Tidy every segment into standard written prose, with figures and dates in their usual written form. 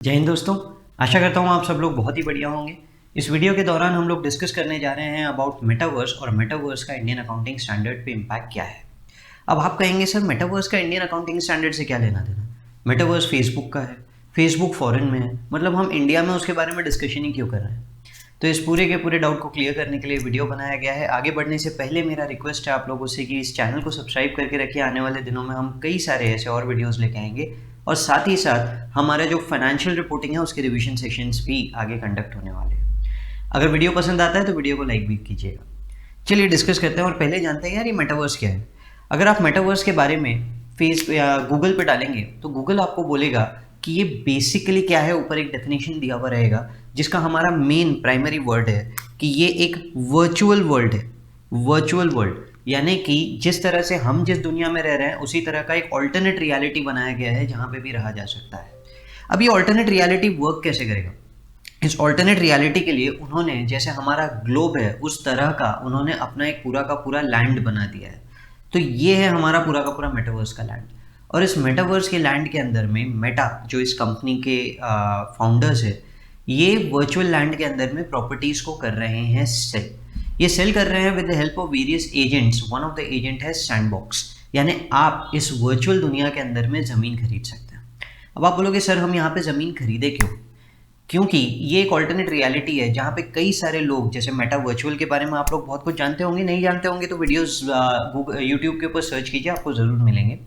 जय हिंद दोस्तों। आशा करता हूँ आप सब लोग बहुत ही बढ़िया होंगे। इस वीडियो के दौरान हम लोग डिस्कस करने जा रहे हैं अबाउट मेटावर्स और मेटावर्स का इंडियन अकाउंटिंग स्टैंडर्ड पे इम्पैक्ट क्या है। अब आप कहेंगे सर मेटावर्स का इंडियन अकाउंटिंग स्टैंडर्ड से क्या लेना देना। मेटावर्स फेसबुक का है, फेसबुक फॉरेन में है, मतलब हम इंडिया में उसके बारे में डिस्कशन ही क्यों कर रहे हैं। तो इस पूरे के पूरे डाउट को क्लियर करने के लिए वीडियो बनाया गया है। आगे बढ़ने से पहले मेरा रिक्वेस्ट है आप लोगों से कि इस चैनल को सब्सक्राइब करके रखिए। आने वाले दिनों में हम कई सारे ऐसे और वीडियोस लेके आएंगे और साथ ही साथ हमारा जो फाइनेंशियल रिपोर्टिंग है उसके रिवीजन सेशंस भी आगे कंडक्ट होने वाले हैं। अगर वीडियो पसंद आता है तो वीडियो को लाइक भी कीजिएगा। चलिए डिस्कस करते हैं और पहले जानते हैं यार ये मेटावर्स क्या है। अगर आप मेटावर्स के बारे में फेस या गूगल पे डालेंगे तो गूगल आपको बोलेगा कि ये बेसिकली क्या है। ऊपर एक डेफिनेशन दिया हुआ रहेगा जिसका हमारा मेन प्राइमरी वर्ड है कि ये एक वर्चुअल वर्ल्ड है। वर्चुअल वर्ल्ड यानी कि जिस तरह से हम जिस दुनिया में रह रहे हैं उसी तरह का एक ऑल्टरनेट रियलिटी बनाया गया है जहाँ पे भी रहा जा सकता है। अब ये ऑल्टरनेट रियलिटी वर्क कैसे करेगा। इस ऑल्टरनेट रियलिटी के लिए उन्होंने जैसे हमारा ग्लोब है उस तरह का उन्होंने अपना एक पूरा का पूरा लैंड बना दिया है। तो ये है हमारा पूरा का पूरा मेटावर्स का लैंड। और इस मेटावर्स के लैंड के अंदर में मेटा जो इस कंपनी के फाउंडर्स है ये वर्चुअल लैंड के अंदर में प्रॉपर्टीज़ को कर रहे हैं सेल। ये सेल कर रहे हैं with the help of various agents. One of the agent है सैंडबॉक्स, यानी आप इस वर्चुअल दुनिया के अंदर में ज़मीन खरीद सकते हैं। अब आप बोलोगे सर हम यहाँ पे ज़मीन खरीदे क्यों। क्योंकि ये एक ऑल्टरनेट रियलिटी है जहाँ पे कई सारे लोग, जैसे मेटा वर्चुअल के बारे में आप लोग बहुत कुछ जानते होंगे, नहीं जानते होंगे तो वीडियोस यूट्यूब के ऊपर सर्च कीजिए, आपको ज़रूर मिलेंगे।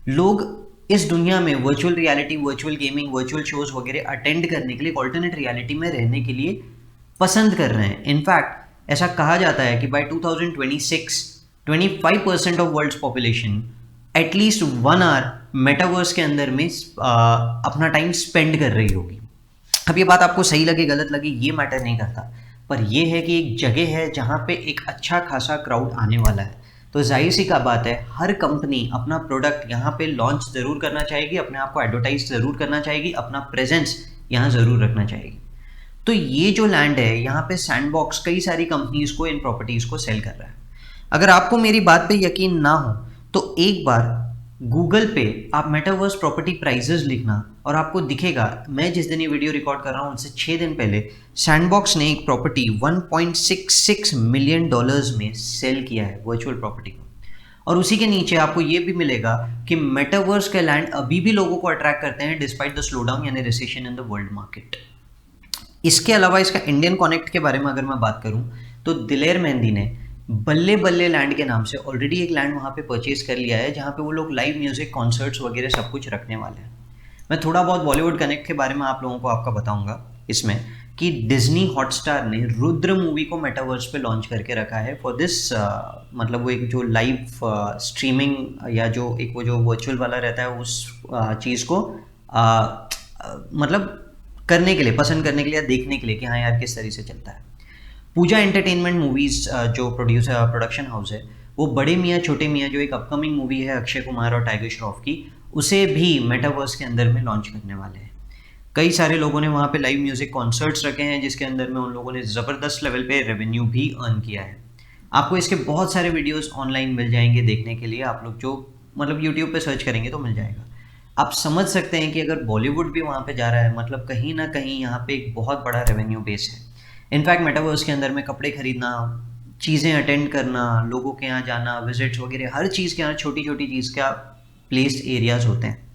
लोग इस दुनिया में virtual reality, virtual gaming, virtual shows वगैरह अटेंड करने के लिए, ऑल्टरनेट रियलिटी में रहने के लिए पसंद कर रहे हैं। इनफैक्ट ऐसा कहा जाता है कि by 2026 25% of world's population at least 1 hour metaverse के अंदर में अपना टाइम स्पेंड कर रही होगी। अब ये बात आपको सही लगे गलत लगे ये मैटर नहीं करता, पर यह है कि एक जगह है जहाँ पे एक अच्छा खासा क्राउड आने वाला है। तो जाहिर सी का बात है हर कंपनी अपना प्रोडक्ट यहाँ पे लॉन्च ज़रूर करना चाहेगी, अपने आप को एडवर्टाइज ज़रूर करना चाहेगी, अपना प्रेजेंस यहाँ ज़रूर रखना चाहेगी। तो ये जो लैंड है यहाँ पे सैंडबॉक्स कई सारी कंपनीज को इन प्रॉपर्टीज़ को सेल कर रहा है। अगर आपको मेरी बात पे यकीन ना हो तो एक बार गूगल पे आप मेटावर्स प्रॉपर्टी प्राइजेस लिखना और आपको दिखेगा। मैं जिस दिन ये वीडियो रिकॉर्ड कर रहा हूँ उससे 6 दिन पहले सैंडबॉक्स ने एक प्रॉपर्टी $1.66 मिलियन में सेल किया है, वर्चुअल प्रॉपर्टी को। और उसी के नीचे आपको ये भी मिलेगा कि मेटावर्स के लैंड अभी भी लोगों को अट्रैक्ट करते हैं डिस्पाइट द स्लो डाउन यानी recession in the world market. इसके अलावा इसका इंडियन कनेक्ट के बारे में अगर मैं बात करूँ तो दिलेर मेहंदी ने बल्ले बल्ले लैंड के नाम से ऑलरेडी एक लैंड वहाँ पे परचेज कर लिया है जहाँ पे वो लोग लाइव म्यूजिक, कॉन्सर्ट्स वगैरह सब कुछ रखने वाले हैं। मैं थोड़ा बहुत बॉलीवुड कनेक्ट के बारे में आप लोगों को आपका बताऊंगा इसमें कि डिज्नी हॉटस्टार ने रुद्र मूवी को मेटावर्स पे लॉन्च करके रखा है फॉर दिस मतलब वो एक जो लाइव स्ट्रीमिंग या जो एक वो जो वर्चुअल वाला रहता है उस चीज़ को मतलब करने के लिए, पसंद करने के लिए, देखने के लिए कि हाँ यार किस तरह से चलता है। पूजा एंटरटेनमेंट मूवीज़ जो प्रोडक्शन हाउस है वो बड़े मियाँ छोटे मियाँ जो एक अपकमिंग मूवी है अक्षय कुमार और टाइगर श्रॉफ की, उसे भी मेटावर्स के अंदर में लॉन्च करने वाले हैं। कई सारे लोगों ने वहाँ पे लाइव म्यूज़िक कॉन्सर्ट्स रखे हैं जिसके अंदर में उन लोगों ने ज़बरदस्त लेवल पे रेवेन्यू भी अर्न किया है। आपको इसके बहुत सारे वीडियोस ऑनलाइन मिल जाएंगे देखने के लिए, आप लोग जो मतलब यूट्यूब पे सर्च करेंगे तो मिल जाएगा। आप समझ सकते हैं कि अगर बॉलीवुड भी वहाँ पे जा रहा है मतलब कहीं ना कहीं यहाँ पे एक बहुत बड़ा रेवेन्यू बेस है। इनफैक्ट मेटावर्स के अंदर में कपड़े खरीदना, चीज़ें अटेंड करना, लोगों के यहाँ जाना, विजिट्स वगैरह, हर चीज़ के यहाँ छोटी छोटी चीज़ का प्लेस्ड एरियाज होते हैं।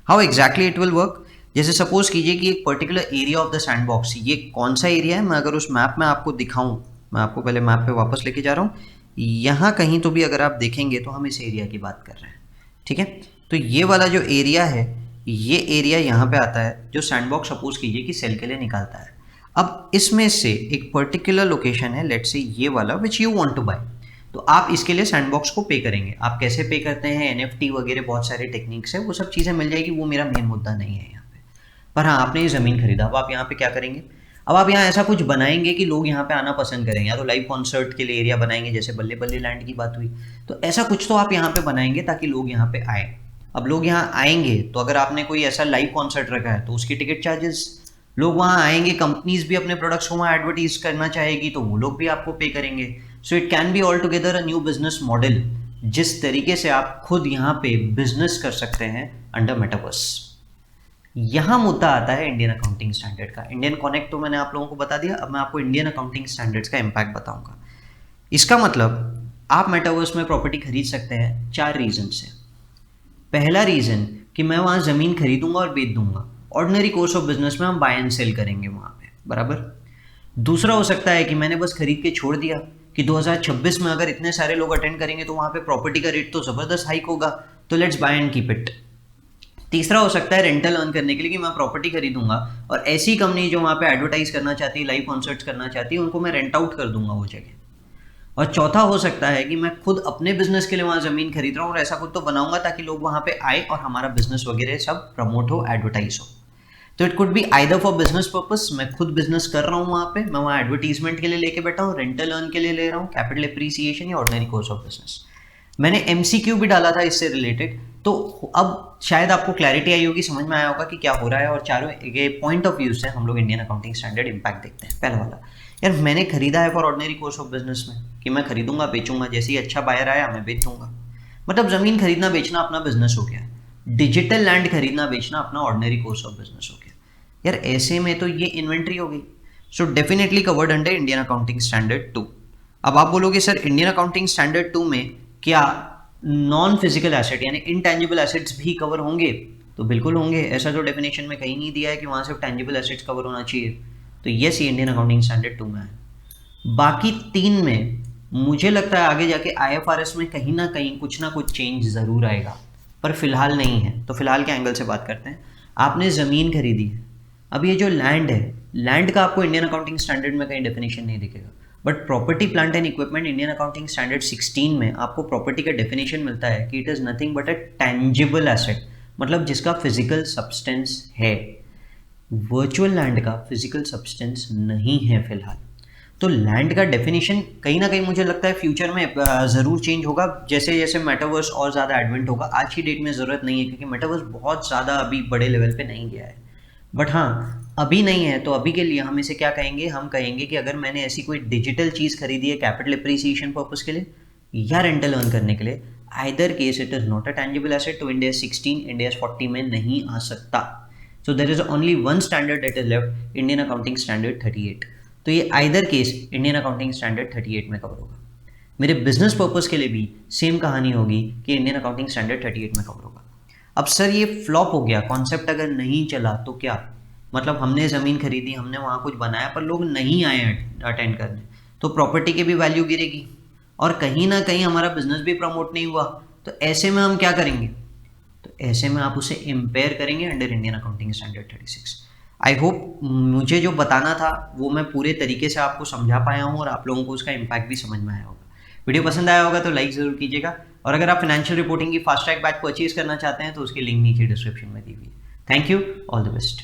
How exactly it will work, जैसे सपोज कीजिए कि एक particular area of the sandbox, ये कौन सा एरिया है मैं अगर उस मैप में आपको दिखाऊं, मैं आपको पहले मैप पे वापस लेके जा रहा हूँ। यहाँ कहीं तो भी अगर आप देखेंगे तो हम इस एरिया की बात कर रहे हैं, ठीक है। तो ये वाला जो एरिया है ये एरिया यहाँ पे आता है जो सैंडबॉक्स सपोज कीजिए कि सेल के लिए निकालता है। अब इसमें से एक पर्टिकुलर लोकेशन है, लेट्स से ये वाला which you want to buy, तो आप इसके लिए सैंडबॉक्स को पे करेंगे। आप कैसे पे करते हैं, NFT वगैरह बहुत सारे टेक्निक्स है, वो सब चीज़ें मिल जाएगी, वो मेरा मेन मुद्दा नहीं है यहाँ पे। पर हाँ आपने ये ज़मीन खरीदा, अब आप यहाँ पे क्या करेंगे, अब आप यहाँ ऐसा कुछ बनाएंगे कि लोग यहाँ पे आना पसंद करेंगे। या तो लाइव कॉन्सर्ट के लिए एरिया बनाएंगे जैसे बल्ले बल्ले लैंड की बात हुई, तो ऐसा कुछ तो आप यहाँ पे बनाएंगे ताकि लोग यहाँ पे आए। अब लोग यहाँ आएंगे तो अगर आपने कोई ऐसा लाइव कॉन्सर्ट रखा है तो उसकी टिकट चार्जेस, लोग वहाँ आएंगे, कंपनीज भी अपने प्रोडक्ट्स को वहाँ एडवर्टीज करना चाहेगी तो वो लोग भी आपको पे करेंगे। So it can be all together a new business model जिस तरीके से आप खुद यहाँ पे बिजनेस कर सकते हैं अंडर मेटावर्स। यहाँ मुद्दा आता है इंडियन अकाउंटिंग स्टैंडर्ड का। इंडियन कनेक्ट तो मैंने आप लोगों को बता दिया, अब मैं आपको इंडियन अकाउंटिंग स्टैंडर्ड्स का इम्पैक्ट बताऊंगा। इसका मतलब आप मेटावर्स में प्रॉपर्टी खरीद सकते हैं 4 रीजन से। पहला रीजन कि मैं वहाँ ज़मीन खरीदूंगा और बेच दूंगा, ऑर्डिनरी कोर्स ऑफ बिजनेस में हम बाय एंड सेल करेंगे वहाँ पे, बराबर। दूसरा हो सकता है कि मैंने बस खरीद के छोड़ दिया कि 2026 में अगर इतने सारे लोग अटेंड करेंगे तो वहाँ पे प्रॉपर्टी का रेट तो ज़बरदस्त हाइक होगा, तो let's buy and keep it. तीसरा हो सकता है रेंटल अर्न करने के लिए कि मैं प्रॉपर्टी खरीदूंगा और ऐसी कंपनी जो वहाँ पे एडवर्टाइज करना चाहती है, लाइव कॉन्सर्ट्स करना चाहती है, उनको मैं रेंट आउट कर दूंगा वो जगह। और चौथा हो सकता है कि मैं खुद अपने बिजनेस के लिए वहाँ ज़मीन खरीद रहा हूँ और ऐसा कुछ तो बनाऊंगा ताकि लोग वहाँ पे आए और हमारा बिजनेस वगैरह सब प्रमोट हो, एडवर्टाइज हो। तो it could be either for business purpose, मैं खुद बिजनेस कर रहा हूँ वहाँ पे, मैं वहाँ एडवर्टीजमेंट के लिए लेके बैठा हूँ, रेंटल अर्न के लिए ले रहा हूँ, कैपिटल एप्रिसिएशन या ऑर्डिनरी कोर्स ऑफ बिजनेस। मैंने एमसीक्यू भी डाला था इससे रिलेटेड, तो अब शायद आपको क्लैरिटी आई होगी, समझ में आया होगा कि क्या हो रहा है। और चारों ये पॉइंट ऑफ व्यू से हम लोग इंडियन अकाउंटिंग स्टैंडर्ड इम्पैक्ट देखते हैं। पहला वाला, यार मैंने खरीदा है for ordinary course of business में कि मैं खरीदूंगा बेचूंगा, जैसे ही अच्छा बायर आया मैं बेच दूंगा, मतलब ज़मीन खरीदना बेचना अपना बिजनेस हो गया। डिजिटल लैंड खरीदना बेचना अपना ऑर्डिनरी कोर्स ऑफ बिजनेस हो गया। यार ऐसे में तो ये इन्वेंट्री हो गई, so definitely covered under Indian accounting standard 2। अब आप बोलोगे सर इंडियन अकाउंटिंग स्टैंडर्ड 2 में क्या नॉन फिजिकल एसेट यानी इनटैंजिबल एसेट्स भी कवर होंगे? तो बिल्कुल होंगे, ऐसा तो डेफिनेशन में कहीं नहीं दिया है कि वहाँ सिर्फ टैंजिबल एसेट्स कवर होना चाहिए। तो यस, ये इंडियन अकाउंटिंग स्टैंडर्ड 2 में है। बाकी 3 में मुझे लगता है आगे जाके आईएफआरएस में कहीं ना कुछ चेंज ज़रूर आएगा, पर फिलहाल नहीं है। तो फिलहाल के एंगल से बात करते हैं। आपने ज़मीन खरीदी है, अब ये जो लैंड है, लैंड का आपको इंडियन अकाउंटिंग स्टैंडर्ड में कहीं डेफिनेशन नहीं दिखेगा, but property plant and equipment Indian accounting standard 16 में आपको प्रॉपर्टी का डेफिनेशन मिलता है कि it is nothing but a tangible asset, मतलब जिसका फिजिकल सब्सटेंस है। वर्चुअल लैंड का फिजिकल सब्सटेंस नहीं है फिलहाल। तो लैंड का डेफिनेशन कहीं ना कहीं मुझे लगता है फ्यूचर में ज़रूर चेंज होगा, जैसे जैसे मेटावर्स और ज़्यादा एडवेंट होगा। आज की डेट में ज़रूरत नहीं है क्योंकि मेटावर्स बहुत ज़्यादा अभी बड़े लेवल पे नहीं गया है, बट हाँ अभी नहीं है तो अभी के लिए हम इसे क्या कहेंगे, हम कहेंगे कि अगर मैंने ऐसी कोई डिजिटल चीज़ खरीदी है कैपिटल एप्रिसिएशन पर्पस के लिए या रेंटल अर्न करने के लिए, either case it is not a tangible asset, तो इंडिया 16 इंडिया 40 में नहीं आ सकता। So there is only one standard that is left, Indian accounting standard 38। तो ये either case Indian accounting standard 38 में कवर होगा। मेरे बिजनेस पर्पस के लिए भी सेम कहानी होगी कि इंडियन अकाउंटिंग स्टैंडर्ड 38 में कवर होगा। अब सर ये फ्लॉप हो गया, कॉन्सेप्ट अगर नहीं चला तो क्या, मतलब हमने ज़मीन खरीदी, हमने वहाँ कुछ बनाया पर लोग नहीं आए अटेंड करने, तो प्रॉपर्टी की भी वैल्यू गिरेगी और कहीं ना कहीं हमारा बिजनेस भी प्रमोट नहीं हुआ। तो ऐसे में हम क्या करेंगे? तो ऐसे में आप उसे इम्पेयर करेंगे under Indian accounting standard 36। I hope मुझे जो बताना था वो मैं पूरे तरीके से आपको समझा पाया हूँ और आप लोगों को उसका इम्पैक्ट भी समझ में आया होगा। वीडियो पसंद आया होगा तो लाइक ज़रूर कीजिएगा, और अगर आप फाइनेंशियल रिपोर्टिंग की फास्ट ट्रैक बैच परचेज करना चाहते हैं तो उसकी लिंक नीचे डिस्क्रिप्शन में दी हुई है। Thank you, all the best.